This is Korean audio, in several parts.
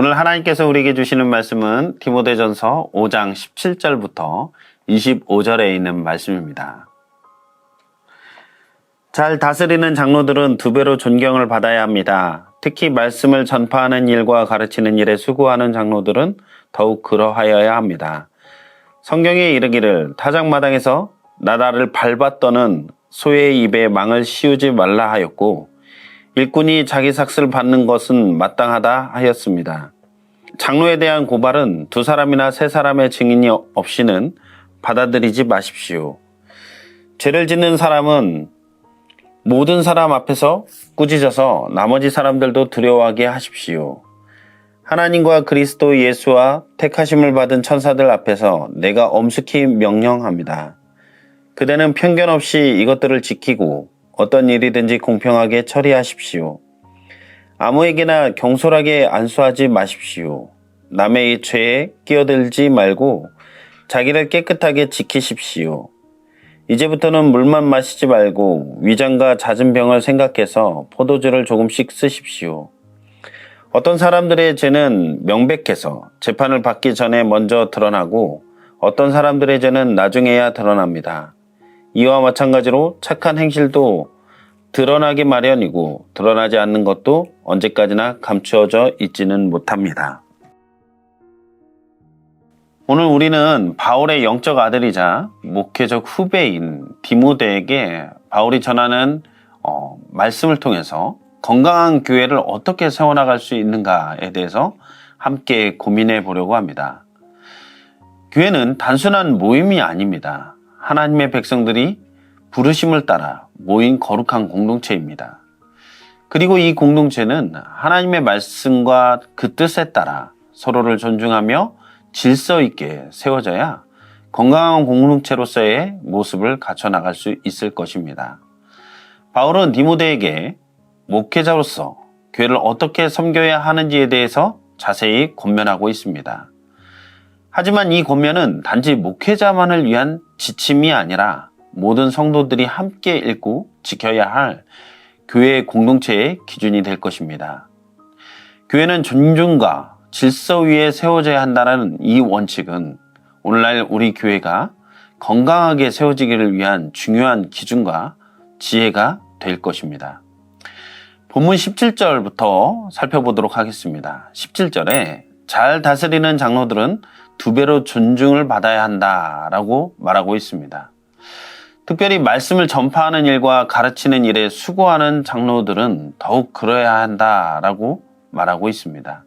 오늘 하나님께서 우리에게 주시는 말씀은 디모데전서 5장 17절부터 25절에 있는 말씀입니다. 잘 다스리는 장로들은 두 배로 존경을 받아야 합니다. 특히 말씀을 전파하는 일과 가르치는 일에 수고하는 장로들은 더욱 그러하여야 합니다. 성경에 이르기를 타작마당에서 나다를 밟아 떠는 소의 입에 망을 씌우지 말라 하였고 일꾼이 자기 삭슬 받는 것은 마땅하다 하였습니다. 장로에 대한 고발은 두 사람이나 세 사람의 증인이 없이는 받아들이지 마십시오. 죄를 짓는 사람은 모든 사람 앞에서 꾸짖어서 나머지 사람들도 두려워하게 하십시오. 하나님과 그리스도 예수와 택하심을 받은 천사들 앞에서 내가 엄숙히 명령합니다. 그대는 편견 없이 이것들을 지키고 어떤 일이든지 공평하게 처리하십시오. 아무에게나 경솔하게 안수하지 마십시오. 남의 죄에 끼어들지 말고 자기를 깨끗하게 지키십시오. 이제부터는 물만 마시지 말고 위장과 잦은 병을 생각해서 포도주를 조금씩 쓰십시오. 어떤 사람들의 죄는 명백해서 재판을 받기 전에 먼저 드러나고 어떤 사람들의 죄는 나중에야 드러납니다. 이와 마찬가지로 착한 행실도 드러나기 마련이고 드러나지 않는 것도 언제까지나 감추어져 있지는 못합니다. 오늘 우리는 바울의 영적 아들이자 목회적 후배인 디모데에게 바울이 전하는 말씀을 통해서 건강한 교회를 어떻게 세워나갈 수 있는가에 대해서 함께 고민해 보려고 합니다. 교회는 단순한 모임이 아닙니다. 하나님의 백성들이 부르심을 따라 모인 거룩한 공동체입니다. 그리고 이 공동체는 하나님의 말씀과 그 뜻에 따라 서로를 존중하며 질서 있게 세워져야 건강한 공동체로서의 모습을 갖춰나갈 수 있을 것입니다. 바울은 디모데에게 목회자로서 교회를 어떻게 섬겨야 하는지에 대해서 자세히 권면하고 있습니다. 하지만 이 권면은 단지 목회자만을 위한 지침이 아니라 모든 성도들이 함께 읽고 지켜야 할 교회의 공동체의 기준이 될 것입니다. 교회는 존중과 질서 위에 세워져야 한다는 이 원칙은 오늘날 우리 교회가 건강하게 세워지기를 위한 중요한 기준과 지혜가 될 것입니다. 본문 17절부터 살펴보도록 하겠습니다. 17절에 잘 다스리는 장로들은 두 배로 존중을 받아야 한다라고 말하고 있습니다. 특별히 말씀을 전파하는 일과 가르치는 일에 수고하는 장로들은 더욱 그러야 한다라고 말하고 있습니다.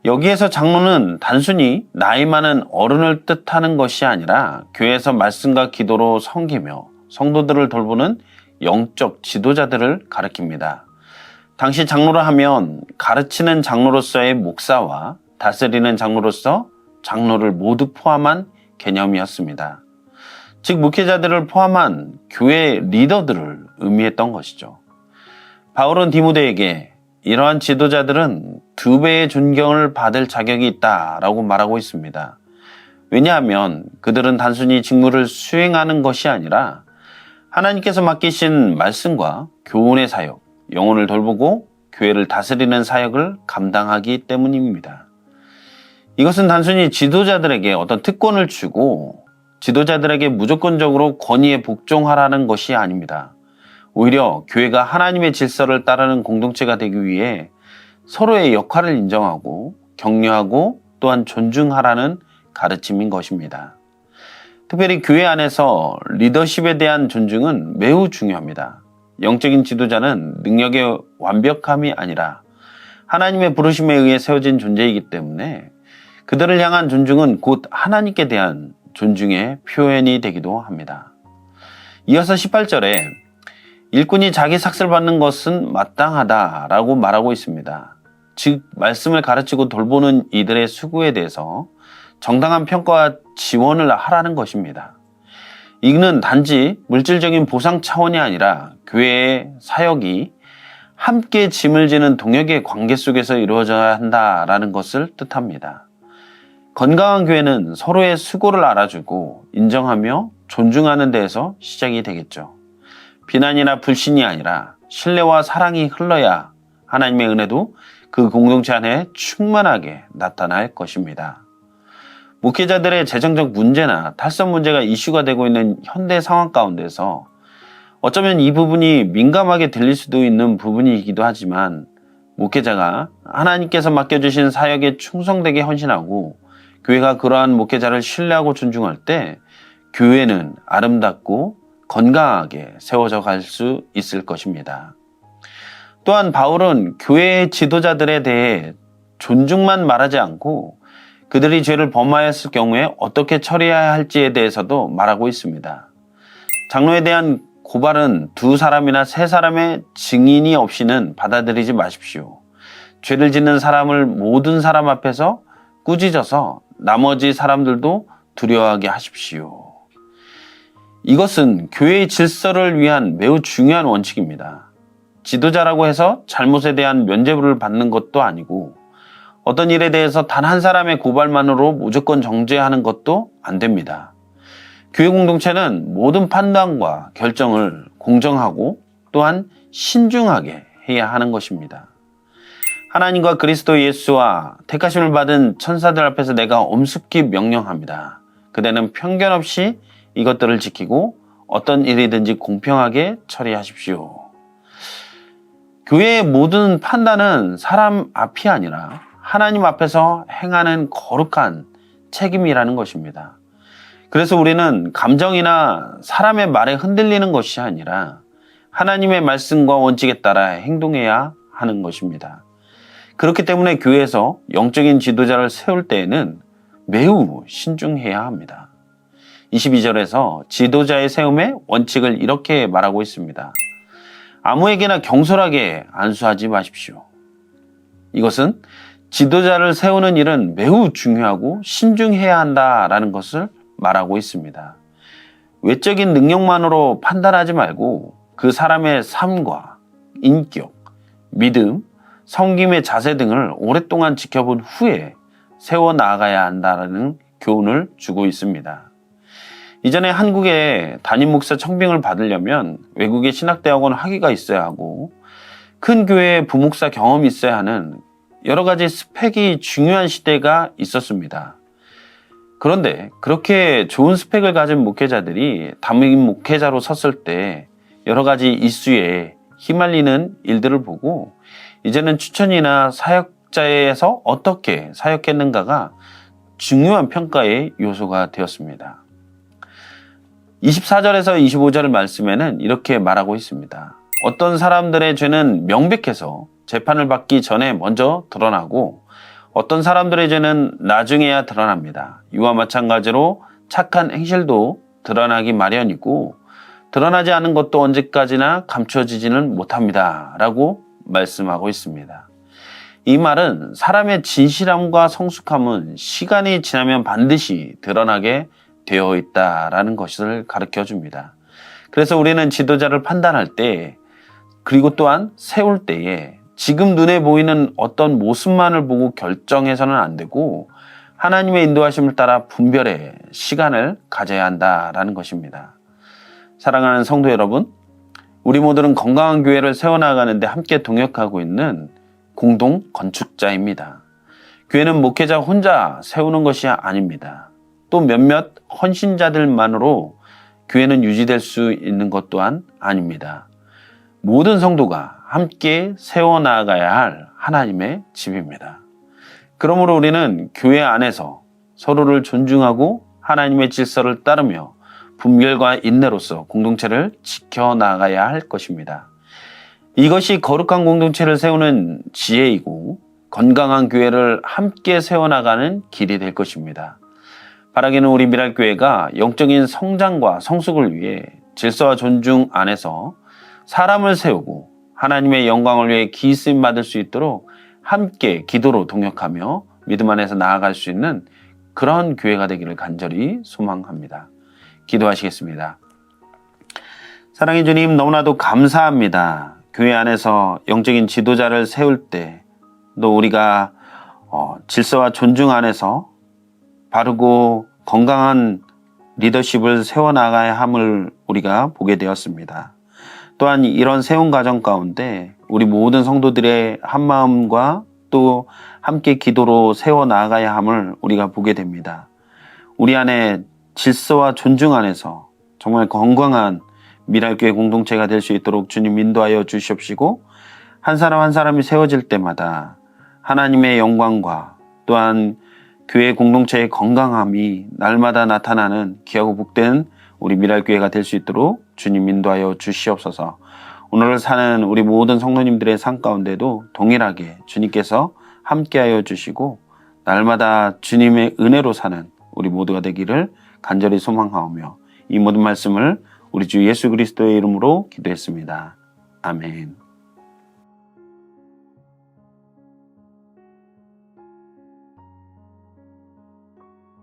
여기에서 장로는 단순히 나이 많은 어른을 뜻하는 것이 아니라 교회에서 말씀과 기도로 섬기며 성도들을 돌보는 영적 지도자들을 가리킵니다. 당시 장로라 하면 가르치는 장로로서의 목사와 다스리는 장로로서 장로를 모두 포함한 개념이었습니다. 즉 목회자들을 포함한 교회 리더들을 의미했던 것이죠. 바울은 디모데에게 이러한 지도자들은 두 배의 존경을 받을 자격이 있다라고 말하고 있습니다. 왜냐하면 그들은 단순히 직무를 수행하는 것이 아니라 하나님께서 맡기신 말씀과 교훈의 사역, 영혼을 돌보고 교회를 다스리는 사역을 감당하기 때문입니다. 이것은 단순히 지도자들에게 어떤 특권을 주고 지도자들에게 무조건적으로 권위에 복종하라는 것이 아닙니다. 오히려 교회가 하나님의 질서를 따르는 공동체가 되기 위해 서로의 역할을 인정하고 격려하고 또한 존중하라는 가르침인 것입니다. 특별히 교회 안에서 리더십에 대한 존중은 매우 중요합니다. 영적인 지도자는 능력의 완벽함이 아니라 하나님의 부르심에 의해 세워진 존재이기 때문에 그들을 향한 존중은 곧 하나님께 대한 존중의 표현이 되기도 합니다. 이어서 18절에 일꾼이 자기 삭슬 받는 것은 마땅하다라고 말하고 있습니다. 즉 말씀을 가르치고 돌보는 이들의 수고에 대해서 정당한 평가와 지원을 하라는 것입니다. 이는 단지 물질적인 보상 차원이 아니라 교회의 사역이 함께 짐을 지는 동역의 관계 속에서 이루어져야 한다라는 것을 뜻합니다. 건강한 교회는 서로의 수고를 알아주고 인정하며 존중하는 데에서 시작이 되겠죠. 비난이나 불신이 아니라 신뢰와 사랑이 흘러야 하나님의 은혜도 그 공동체 안에 충만하게 나타날 것입니다. 목회자들의 재정적 문제나 탈선 문제가 이슈가 되고 있는 현대 상황 가운데서 어쩌면 이 부분이 민감하게 들릴 수도 있는 부분이기도 하지만 목회자가 하나님께서 맡겨주신 사역에 충성되게 헌신하고 교회가 그러한 목회자를 신뢰하고 존중할 때 교회는 아름답고 건강하게 세워져 갈 수 있을 것입니다. 또한 바울은 교회의 지도자들에 대해 존중만 말하지 않고 그들이 죄를 범하였을 경우에 어떻게 처리해야 할지에 대해서도 말하고 있습니다. 장로에 대한 고발은 두 사람이나 세 사람의 증인이 없이는 받아들이지 마십시오. 죄를 짓는 사람을 모든 사람 앞에서 꾸짖어서 나머지 사람들도 두려워하게 하십시오. 이것은 교회의 질서를 위한 매우 중요한 원칙입니다. 지도자라고 해서 잘못에 대한 면죄부를 받는 것도 아니고 어떤 일에 대해서 단 한 사람의 고발만으로 무조건 정죄하는 것도 안 됩니다. 교회 공동체는 모든 판단과 결정을 공정하고 또한 신중하게 해야 하는 것입니다. 하나님과 그리스도 예수와 택하심을 받은 천사들 앞에서 내가 엄숙히 명령합니다. 그대는 편견 없이 이것들을 지키고 어떤 일이든지 공평하게 처리하십시오. 교회의 모든 판단은 사람 앞이 아니라 하나님 앞에서 행하는 거룩한 책임이라는 것입니다. 그래서 우리는 감정이나 사람의 말에 흔들리는 것이 아니라 하나님의 말씀과 원칙에 따라 행동해야 하는 것입니다. 그렇기 때문에 교회에서 영적인 지도자를 세울 때에는 매우 신중해야 합니다. 22절에서 지도자의 세움의 원칙을 이렇게 말하고 있습니다. 아무에게나 경솔하게 안수하지 마십시오. 이것은 지도자를 세우는 일은 매우 중요하고 신중해야 한다라는 것을 말하고 있습니다. 외적인 능력만으로 판단하지 말고 그 사람의 삶과 인격, 믿음, 섬김의 자세 등을 오랫동안 지켜본 후에 세워 나가야 한다는 교훈을 주고 있습니다. 이전에 한국에 담임 목사 청빙을 받으려면 외국의 신학대학원 학위가 있어야 하고 큰 교회의 부목사 경험이 있어야 하는 여러 가지 스펙이 중요한 시대가 있었습니다. 그런데 그렇게 좋은 스펙을 가진 목회자들이 담임 목회자로 섰을 때 여러 가지 이슈에 휘말리는 일들을 보고 이제는 추천이나 사역자에서 어떻게 사역했는가가 중요한 평가의 요소가 되었습니다. 24절에서 25절 말씀에는 이렇게 말하고 있습니다. 어떤 사람들의 죄는 명백해서 재판을 받기 전에 먼저 드러나고 어떤 사람들의 죄는 나중에야 드러납니다. 이와 마찬가지로 착한 행실도 드러나기 마련이고 드러나지 않은 것도 언제까지나 감춰지지는 못합니다. 라고 말씀하고 있습니다. 이 말은 사람의 진실함과 성숙함은 시간이 지나면 반드시 드러나게 되어 있다라는 것을 가르쳐 줍니다. 그래서 우리는 지도자를 판단할 때 그리고 또한 세울 때에 지금 눈에 보이는 어떤 모습만을 보고 결정해서는 안 되고 하나님의 인도하심을 따라 분별의 시간을 가져야 한다라는 것입니다. 사랑하는 성도 여러분, 우리 모두는 건강한 교회를 세워나가는데 함께 동역하고 있는 공동 건축자입니다. 교회는 목회자 혼자 세우는 것이 아닙니다. 또 몇몇 헌신자들만으로 교회는 유지될 수 있는 것 또한 아닙니다. 모든 성도가 함께 세워나가야 할 하나님의 집입니다. 그러므로 우리는 교회 안에서 서로를 존중하고 하나님의 질서를 따르며 분별과 인내로서 공동체를 지켜나가야 할 것입니다. 이것이 거룩한 공동체를 세우는 지혜이고 건강한 교회를 함께 세워나가는 길이 될 것입니다. 바라기는 우리 미랄교회가 영적인 성장과 성숙을 위해 질서와 존중 안에서 사람을 세우고 하나님의 영광을 위해 기쓰임 받을 수 있도록 함께 기도로 동역하며 믿음 안에서 나아갈 수 있는 그런 교회가 되기를 간절히 소망합니다. 기도하시겠습니다. 사랑의 주님, 너무나도 감사합니다. 교회 안에서 영적인 지도자를 세울 때 또 우리가 질서와 존중 안에서 바르고 건강한 리더십을 세워나가야 함을 우리가 보게 되었습니다. 또한 이런 세운 과정 가운데 우리 모든 성도들의 한마음과 또 함께 기도로 세워 나아가야 함을 우리가 보게 됩니다. 우리 안에 질서와 존중 안에서 정말 건강한 미랄교회 공동체가 될 수 있도록 주님 인도하여 주시옵시고, 한 사람 한 사람이 세워질 때마다 하나님의 영광과 또한 교회 공동체의 건강함이 날마다 나타나는 귀하고 복된 우리 미랄교회가 될 수 있도록 주님 인도하여 주시옵소서. 오늘을 사는 우리 모든 성도님들의 삶 가운데도 동일하게 주님께서 함께하여 주시고 날마다 주님의 은혜로 사는 우리 모두가 되기를 간절히 소망하오며, 이 모든 말씀을 우리 주 예수 그리스도의 이름으로 기도했습니다. 아멘.